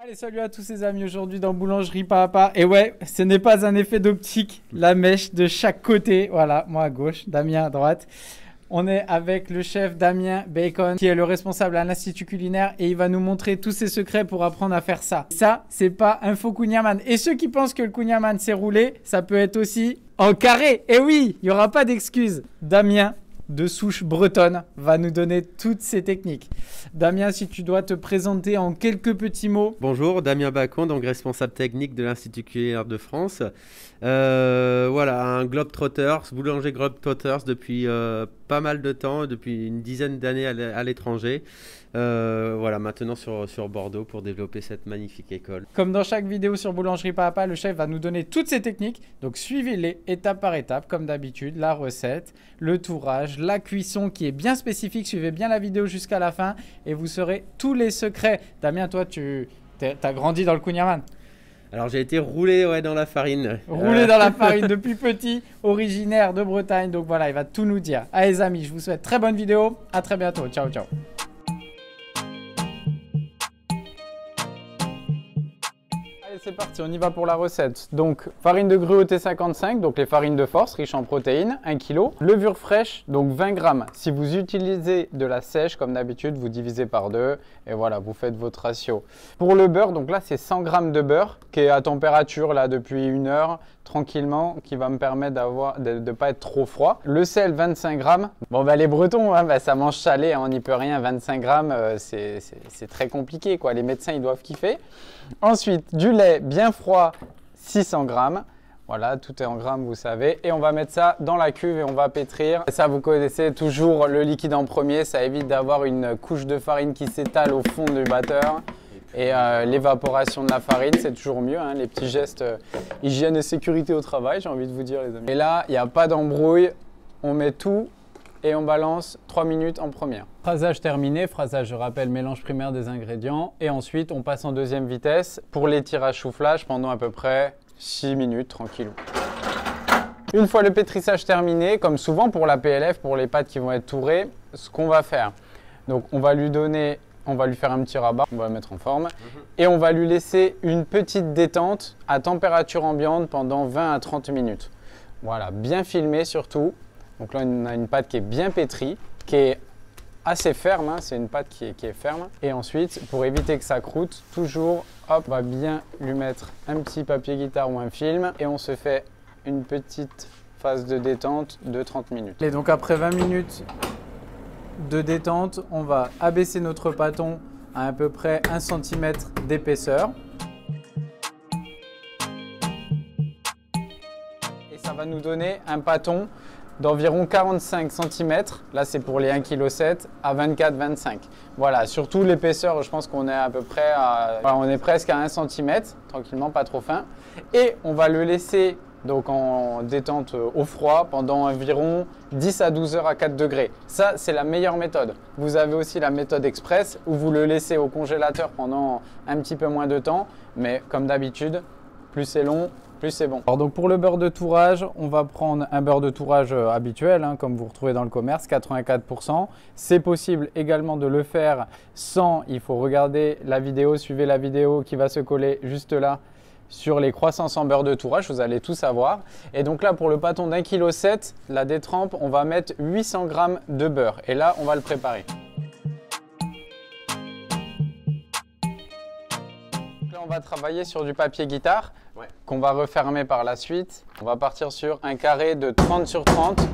Allez, salut à tous les amis, aujourd'hui dans Boulangerie Papa. Et ouais, ce n'est pas un effet d'optique, la mèche de chaque côté. Voilà, moi à gauche, Damien à droite. On est avec le chef Damien Bacon, qui est le responsable à l'Institut culinaire, et il va nous montrer tous ses secrets pour apprendre à faire ça. Ça, c'est pas un faux kouign-amann. Et ceux qui pensent que le kouign-amann c'est roulé, ça peut être aussi en carré. Et oui, il n'y aura pas d'excuses. Damien, de souche bretonne, va nous donner toutes ces techniques. Damien, si tu dois te présenter en quelques petits mots. Bonjour, Damien Bacon, donc responsable technique de l'Institut culinaire de France. Voilà, un Globetrotters, boulanger Globetrotters depuis pas mal de temps, depuis une dizaine d'années à l'étranger. Voilà, maintenant sur Bordeaux pour développer cette magnifique école. Comme dans chaque vidéo sur Boulangerie Papa, le chef va nous donner toutes ces techniques. Donc suivez-les étape par étape, comme d'habitude, la recette, le tourage, la cuisson qui est bien spécifique. Suivez bien la vidéo jusqu'à la fin et vous saurez tous les secrets. Damien, toi, tu as grandi dans le kouign-amann. Alors j'ai été roulé dans la farine. Roulé dans la farine depuis petit, originaire de Bretagne. Donc voilà, il va tout nous dire. Allez les amis, je vous souhaite très bonne vidéo. À très bientôt. Ciao, ciao. C'est parti, on y va pour la recette. Donc, farine de gruau T55, donc les farines de force, riches en protéines, 1 kg. Levure fraîche, donc 20 grammes. Si vous utilisez de la sèche, comme d'habitude, vous divisez par 2 et voilà, vous faites votre ratio. Pour le beurre, donc là, c'est 100 grammes de beurre qui est à température là depuis 1 heure, tranquillement, qui va me permettre de ne pas être trop froid. Le sel, 25 grammes. Bon, bah, les Bretons, hein, bah, ça mange salé, hein, on n'y peut rien. 25 grammes, c'est très compliqué, quoi. Les médecins, ils doivent kiffer. Ensuite, du lait bien froid, 600 grammes. Voilà, tout est en grammes, vous savez. Et on va mettre ça dans la cuve et on va pétrir. Et ça, vous connaissez toujours le liquide en premier. Ça évite d'avoir une couche de farine qui s'étale au fond du batteur. Et l'évaporation de la farine, c'est toujours mieux. Hein, les petits gestes hygiène et sécurité au travail, j'ai envie de vous dire, les amis. Et là, il n'y a pas d'embrouille. On met tout et on balance 3 minutes en première. Phrasage terminé. Phrasage, je rappelle, mélange primaire des ingrédients. Et ensuite, on passe en deuxième vitesse pour l'étirage soufflage pendant à peu près 6 minutes, tranquillou. Une fois le pétrissage terminé, comme souvent pour la PLF, pour les pâtes qui vont être tourées, ce qu'on va faire, donc on va lui faire un petit rabat, on va le mettre en forme, et on va lui laisser une petite détente à température ambiante pendant 20 à 30 minutes. Voilà, bien filmé surtout. Donc là, on a une pâte qui est bien pétrie, qui est assez ferme, hein, c'est une pâte qui est ferme. Et ensuite, pour éviter que ça croûte, toujours, hop, on va bien lui mettre un petit papier guitare ou un film et on se fait une petite phase de détente de 30 minutes. Et donc après 20 minutes de détente, on va abaisser notre pâton à peu près 1 cm d'épaisseur. Et ça va nous donner un pâton d'environ 45 cm, là c'est pour les 1,7 kg, à 24-25. Voilà, surtout l'épaisseur, je pense qu'on est à peu près on est presque à 1 cm, tranquillement, pas trop fin. Et on va le laisser donc en détente au froid pendant environ 10 à 12 heures à 4 degrés. Ça, c'est la meilleure méthode. Vous avez aussi la méthode express où vous le laissez au congélateur pendant un petit peu moins de temps, mais comme d'habitude, plus c'est long, plus c'est bon. Alors donc pour le beurre de tourage, on va prendre un beurre de tourage habituel, hein, comme vous retrouvez dans le commerce, 84%. C'est possible également de le faire sans, il faut regarder la vidéo, suivez la vidéo qui va se coller juste là sur les croissants sans beurre de tourage, vous allez tout savoir. Et donc là pour le pâton d'1,7 kg, la détrempe, on va mettre 800 g de beurre et là on va le préparer. On va travailler sur du papier guitare qu'on va refermer par la suite. On va partir sur un carré de 30 sur 30.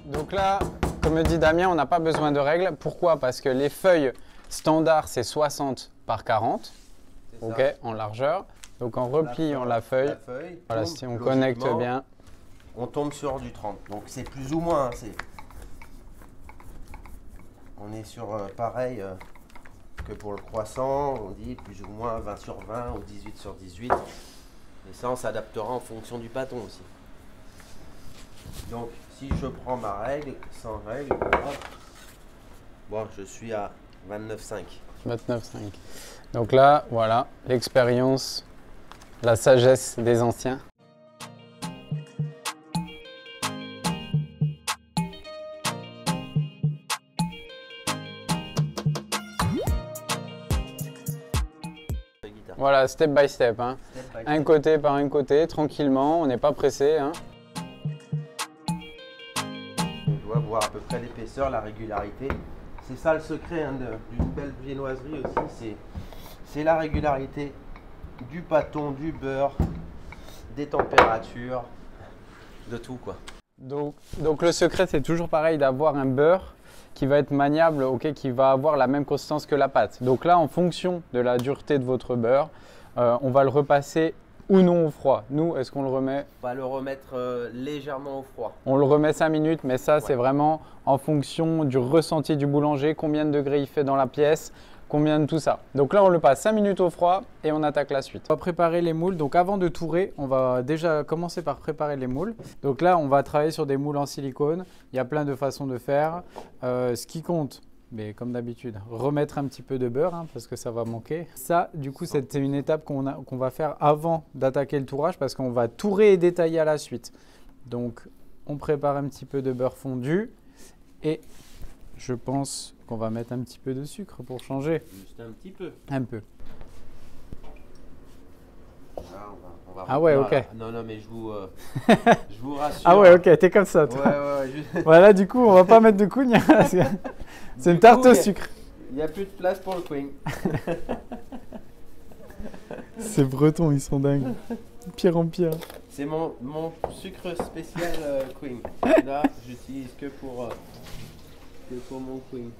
Donc là, comme dit Damien, on n'a pas besoin de règles. Pourquoi? Parce que les feuilles standard, c'est 60 par 40, ok, en largeur. Donc en repliant la feuille, voilà, si on connecte bien, on tombe sur du 30. Donc c'est plus ou moins, on est sur pareil que pour le croissant, on dit plus ou moins 20 sur 20 ou 18 sur 18. Et ça, on s'adaptera en fonction du pâton aussi. Donc si je prends ma règle, sans règle, bon, je suis à 29,5. 29,5. Donc là, voilà, l'expérience, la sagesse des anciens. Voilà, step by step. Hein. Step by Un step. côté par un côté, tranquillement, on n'est pas pressé. Hein. On doit voir à peu près l'épaisseur, la régularité. C'est ça le secret hein, d'une belle viennoiserie aussi, c'est la régularité du pâton, du beurre, des températures, de tout quoi. Donc le secret, c'est toujours pareil d'avoir un beurre qui va être maniable, ok, qui va avoir la même consistance que la pâte. Donc là, en fonction de la dureté de votre beurre, on va le repasser ou non au froid. Nous, est-ce qu'on le remet? On va le remettre légèrement au froid. On le remet 5 minutes, mais ça, c'est Ouais. vraiment en fonction du ressenti du boulanger, combien de degrés il fait dans la pièce, combien de tout ça. Donc là, on le passe 5 minutes au froid et on attaque la suite. On va préparer les moules. Donc avant de tourer, on va déjà commencer par préparer les moules. Donc là, on va travailler sur des moules en silicone. Il y a plein de façons de faire. Ce qui compte, mais comme d'habitude, remettre un petit peu de beurre hein, parce que ça va manquer. Ça, du coup, c'est une étape qu'on va faire avant d'attaquer le tourage parce qu'on va tourer et détailler à la suite. Donc, on prépare un petit peu de beurre fondu et je pense qu'on va mettre un petit peu de sucre pour changer. Juste un petit peu. Un peu. Là, on va Ah ouais, retenir, ok. là. Non, mais je vous rassure. Ah ouais, ok, t'es comme ça, Ouais, toi. ouais, juste- Voilà, du coup, on va pas mettre de cougnes. Parce que c'est une Du tarte coup, au sucre. Il n'y a plus de place pour le queen. Ces Bretons, ils sont dingues. Pire en pire. C'est mon sucre spécial queen. Là, j'utilise que pour mon queen.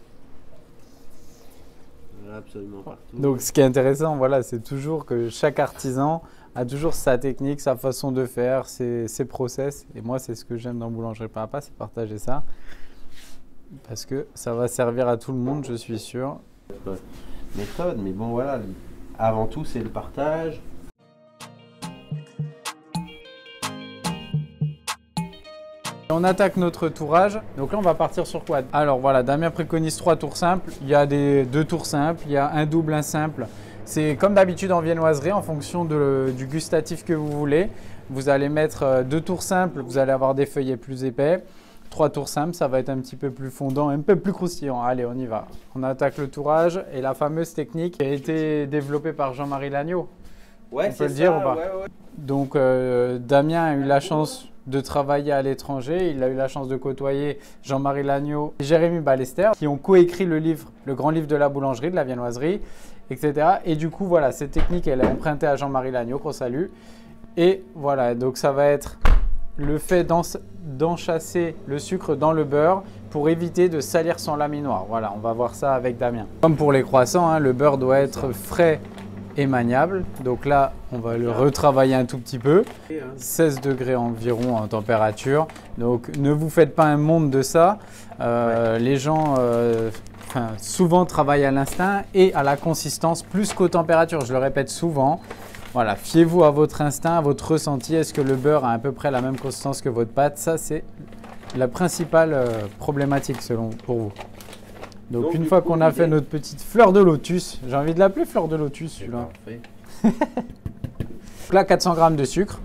Voilà, absolument partout. Donc, ce qui est intéressant, voilà, c'est toujours que chaque artisan a toujours sa technique, sa façon de faire, ses process. Et moi, c'est ce que j'aime dans Boulangerie Papa, c'est partager ça. Parce que ça va servir à tout le monde, je suis sûr. Méthode, mais bon voilà, avant tout c'est le partage. On attaque notre tourage. Donc là, on va partir sur quoi? Alors voilà, Damien préconise 3 tours simples. Il y a 2 tours simples, il y a un double, un simple. C'est comme d'habitude en viennoiserie, en fonction du gustatif que vous voulez. Vous allez mettre 2 tours simples, vous allez avoir des feuillets plus épais. 3 tours simples, ça va être un petit peu plus fondant, un peu plus croustillant. Allez, on y va. On attaque le tourage et la fameuse technique qui a été développée par Jean-Marie Lagneau. Ouais, On peut le dire ou pas? Donc Damien a eu la chance de travailler à l'étranger, il a eu la chance de côtoyer Jean-Marie Lagneau et Jérémy Ballester qui ont coécrit le livre, le grand livre de la boulangerie, de la viennoiserie, etc. Et du coup, voilà, cette technique, elle est empruntée à Jean-Marie Lagneau, qu'on salue. Et voilà, donc ça va être le fait d'enchasser le sucre dans le beurre pour éviter de salir son laminoir. Voilà, on va voir ça avec Damien. Comme pour les croissants, hein, le beurre doit être frais et maniable. Donc là, on va le retravailler un tout petit peu. 16 degrés environ en température. Donc ne vous faites pas un monde de ça. Les gens souvent travaillent à l'instinct et à la consistance plus qu'aux températures. Je le répète souvent. Voilà, fiez-vous à votre instinct, à votre ressenti. Est-ce que le beurre a à peu près la même consistance que votre pâte? Ça, c'est la principale problématique pour vous. Donc une fois qu'on a fait notre petite fleur de lotus, j'ai envie de l'appeler fleur de lotus celui-là. Donc là, 400 g de sucre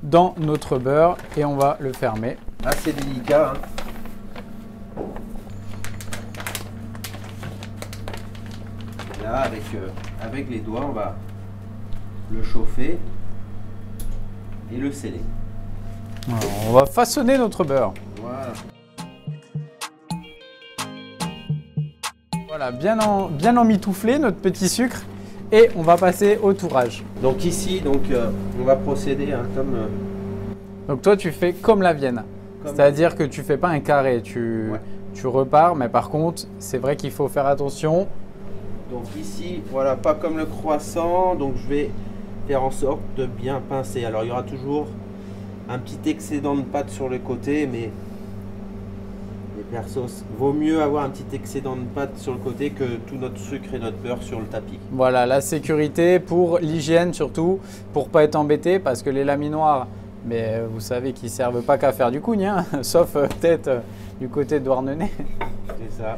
dans notre beurre et on va le fermer. Assez délicat. Hein. Là, avec les doigts, on va le chauffer et le sceller. Alors, on va façonner notre beurre. Voilà. Voilà, bien emmitouflé notre petit sucre et on va passer au tourage. Donc ici, on va procéder hein, comme... Donc toi, tu fais comme la Vienne. C'est-à-dire que tu fais pas un carré, tu repars, mais par contre, c'est vrai qu'il faut faire attention. Donc ici, voilà, pas comme le croissant, donc je vais faire en sorte de bien pincer. Alors il y aura toujours un petit excédent de pâte sur le côté, mais perso, vaut mieux avoir un petit excédent de pâte sur le côté que tout notre sucre et notre beurre sur le tapis. Voilà, la sécurité pour l'hygiène surtout, pour pas être embêté, parce que les laminoirs, mais vous savez qu'ils servent pas qu'à faire du cougne, hein, sauf peut-être du côté de Douarnenez. C'est ça.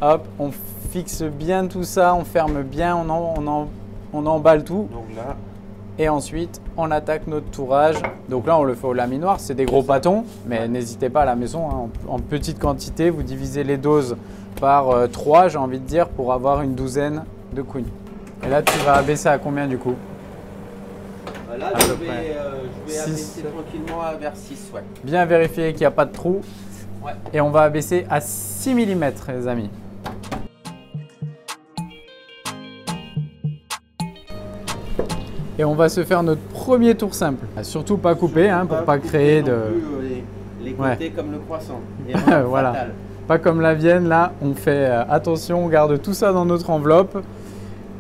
Hop, on fixe bien tout ça, on ferme bien, on emballe tout. Donc là, et ensuite, on attaque notre tourage. Donc là, on le fait au laminoir, c'est des gros pâtons, mais n'hésitez pas à la maison, hein, en petite quantité, vous divisez les doses par 3, j'ai envie de dire, pour avoir une douzaine de couilles. Et là, tu vas abaisser à combien du coup? Là, À je peu vais, près. je vais abaisser tranquillement vers 6. Ouais. Bien vérifier qu'il n'y a pas de trou. Ouais. Et on va abaisser à 6 mm, les amis. Et on va se faire notre premier tour simple. Surtout pas couper, hein, pour pas créer de... Les côtés comme le croissant. Voilà. Pas comme la Vienne, là, on fait attention, on garde tout ça dans notre enveloppe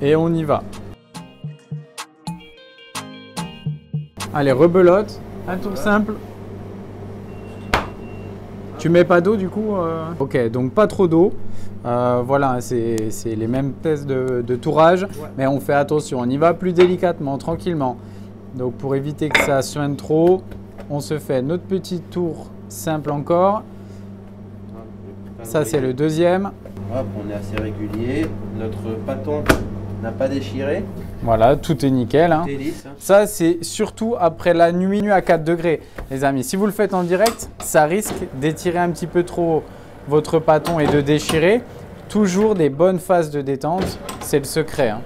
et on y va. Allez, rebelote, un tour simple. Tu mets pas d'eau du coup Ok, donc pas trop d'eau. Voilà, c'est les mêmes tests de tourage, mais on fait attention, on y va plus délicatement, tranquillement. Donc pour éviter que ça suinte trop, on se fait notre petit tour simple encore. Ça c'est le deuxième. Hop, on est assez régulier, notre bâton n'a pas déchiré. Voilà, tout est nickel. Hein. Tout est lisse, hein. Ça, c'est surtout après la nuit à 4 degrés, les amis. Si vous le faites en direct, ça risque d'étirer un petit peu trop votre bâton et de déchirer. Toujours des bonnes phases de détente, c'est le secret. Hein.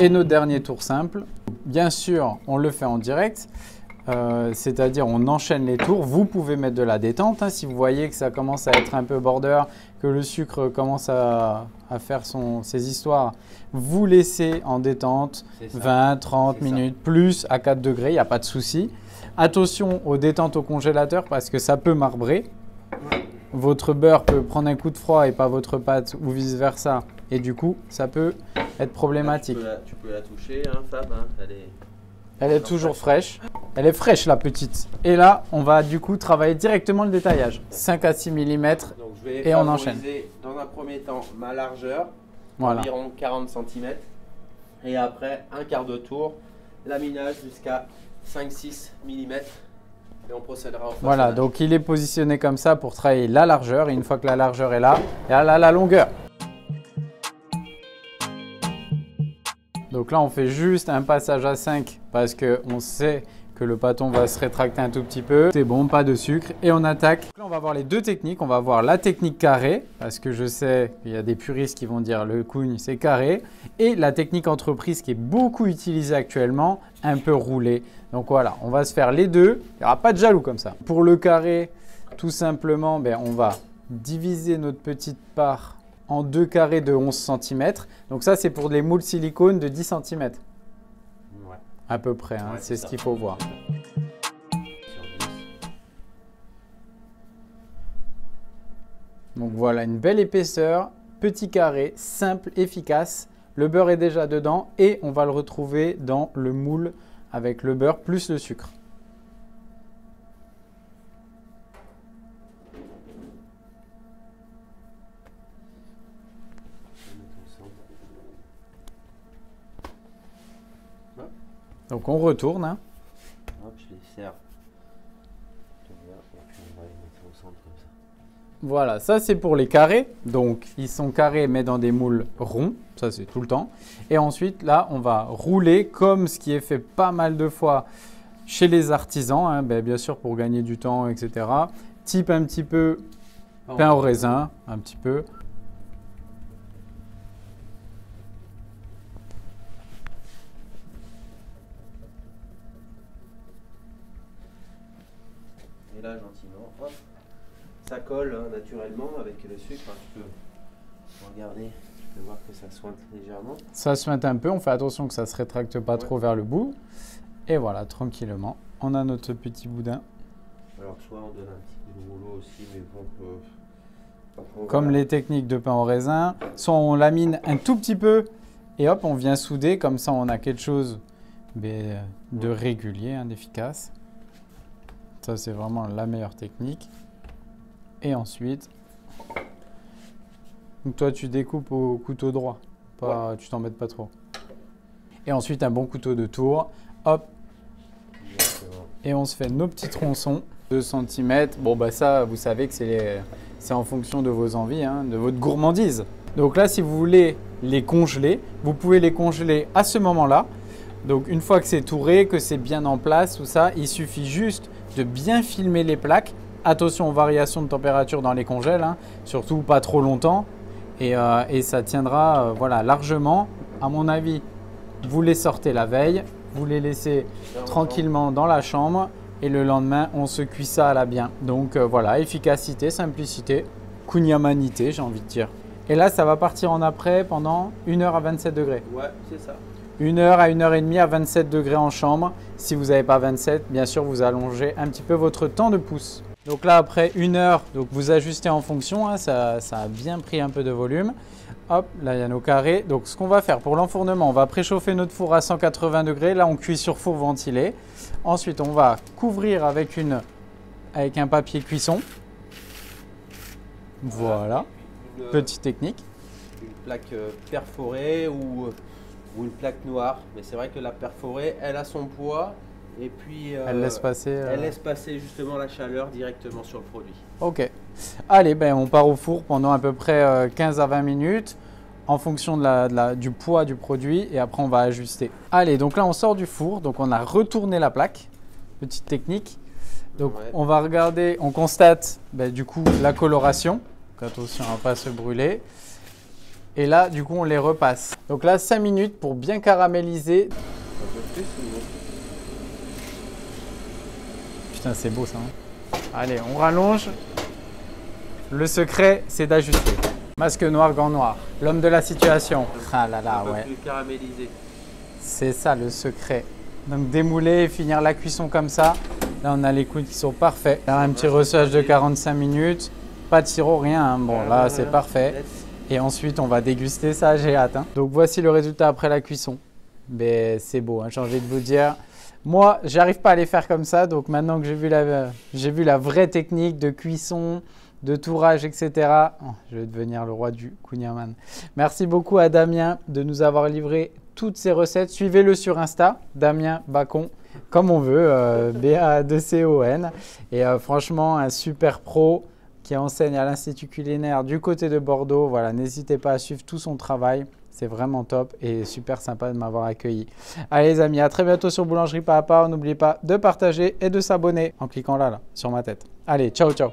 Et notre dernier tour simple, bien sûr, on le fait en direct. C'est-à-dire on enchaîne les tours. Vous pouvez mettre de la détente hein, si vous voyez que ça commence à être un peu border, que le sucre commence à faire ses histoires. Vous laissez en détente 20, 30 minutes plus à 4 degrés, il n'y a pas de souci. Attention aux détentes au congélateur parce que ça peut marbrer. Votre beurre peut prendre un coup de froid et pas votre pâte ou vice versa. Et du coup, ça peut être problématique. Là, tu peux la toucher, hein, Fab. Hein, elle est toujours fraîche. Elle est fraîche la petite. Et là, on va du coup travailler directement le détaillage. 5 à 6 mm. Donc, je vais et on enchaîne. Dans un premier temps ma largeur, voilà. Environ 40 cm. Et après, un quart de tour, laminage jusqu'à 5-6 mm. Et on procédera au façonnage. Voilà, donc il est positionné comme ça pour travailler la largeur. Et une fois que la largeur est là, il y a la longueur. Donc là, on fait juste un passage à 5 parce qu'on sait que le bâton va se rétracter un tout petit peu. C'est bon, pas de sucre. Et on attaque. Donc là, on va voir les deux techniques. On va voir la technique carré parce que je sais qu'il y a des puristes qui vont dire le cougne, c'est carré. Et la technique entreprise qui est beaucoup utilisée actuellement, un peu roulée. Donc voilà, on va se faire les deux. Il n'y aura pas de jaloux comme ça. Pour le carré, tout simplement, on va diviser notre petite part en deux carrés de 11 cm. Donc ça, c'est pour les moules silicone de 10 cm. Ouais. À peu près, hein, c'est ce qu'il faut voir. Donc voilà, une belle épaisseur, petit carré, simple, efficace. Le beurre est déjà dedans et on va le retrouver dans le moule avec le beurre plus le sucre. Donc on retourne. Hein. Hop, je les serre. Et puis on va les mettre au centre comme ça. Voilà, ça c'est pour les carrés. Donc ils sont carrés mais dans des moules ronds. Ça c'est tout le temps. Et ensuite là on va rouler comme ce qui est fait pas mal de fois chez les artisans. Hein, bien sûr pour gagner du temps, etc. Type un petit peu pain au raisin, un petit peu. Et là, gentiment, hop, ça colle hein, naturellement avec le sucre. Hein, tu peux regarder, tu peux voir que ça sointe légèrement. Ça sointe un peu, on fait attention que ça ne se rétracte pas trop vers le bout. Et voilà, tranquillement, on a notre petit boudin. Alors, soit on donne un petit coup de rouleau aussi, mais bon, comme les techniques de pain au raisin, soit on lamine un tout petit peu et hop, on vient souder, comme ça on a quelque chose de régulier, hein, d'efficace. Ça, c'est vraiment la meilleure technique. Et ensuite, donc toi, tu découpes au couteau droit. Tu t'embêtes pas trop. Et ensuite, un bon couteau de tour. Hop. Et on se fait nos petits tronçons. 2 cm. Bon, ça, vous savez que c'est en fonction de vos envies, hein, de votre gourmandise. Donc là, si vous voulez les congeler, vous pouvez les congeler à ce moment-là. Donc, une fois que c'est touré, que c'est bien en place, tout ça, il suffit juste de bien filmer les plaques. Attention aux variations de température dans les congèles, hein, surtout pas trop longtemps. et ça tiendra voilà, largement. À mon avis, vous les sortez la veille, vous les laissez tranquillement dans la chambre et le lendemain, on se cuit ça à la bien. Donc voilà, efficacité, simplicité, kunyamanité, j'ai envie de dire. Et là, ça va partir en après pendant 1 heure à 27 degrés. Ouais, c'est ça. 1 heure à 1 heure et demie à 27 degrés en chambre. Si vous n'avez pas 27, bien sûr, vous allongez un petit peu votre temps de pousse. Donc là, après 1 heure, donc vous ajustez en fonction, hein, ça a bien pris un peu de volume. Hop, là, il y a nos carrés. Donc, ce qu'on va faire pour l'enfournement, on va préchauffer notre four à 180 degrés. Là, on cuit sur four ventilé. Ensuite, on va couvrir avec un papier cuisson. Voilà, petite technique. Une plaque perforée ou une plaque noire. Mais c'est vrai que la perforée, elle a son poids. Et puis, elle laisse passer justement la chaleur directement sur le produit. Ok. Allez, ben, on part au four pendant à peu près 15 à 20 minutes en fonction du poids du produit et après on va ajuster. Allez, donc là on sort du four, donc on a retourné la plaque. Petite technique. Donc ouais. On va regarder, on constate ben, du coup la coloration. Donc attention à ne pas se brûler. Et là, du coup, on les repasse. Donc là, 5 minutes pour bien caraméliser. Putain, c'est beau ça. Hein. Allez, on rallonge. Le secret, c'est d'ajuster. Masque noir, gant noir. L'homme de la situation. Ah là là, ouais. Plus caramélisé. C'est ça le secret. Donc démouler et finir la cuisson comme ça. Là, on a les coudes qui sont parfaits. Là, un petit ressage de 45 minutes. Pas de sirop, rien. Hein. Bon, là, c'est parfait. Et ensuite, on va déguster ça. J'ai hâte. Hein. Donc voici le résultat après la cuisson. Mais c'est beau, hein, j'ai envie de vous dire. Moi, j'arrive pas à les faire comme ça. Donc maintenant que j'ai vu la vraie technique de cuisson, de tourage, etc. Oh, je vais devenir le roi du Kunyaman. Merci beaucoup à Damien de nous avoir livré toutes ces recettes. Suivez-le sur Insta, Damien Bacon, comme on veut, B-A-2-C-O-N. Et franchement, un super pro qui enseigne à l'Institut culinaire du côté de Bordeaux. Voilà, n'hésitez pas à suivre tout son travail. C'est vraiment top et super sympa de m'avoir accueilli. Allez les amis, à très bientôt sur Boulangerie Pas à Pas. N'oubliez pas de partager et de s'abonner en cliquant là sur ma tête. Allez, ciao, ciao.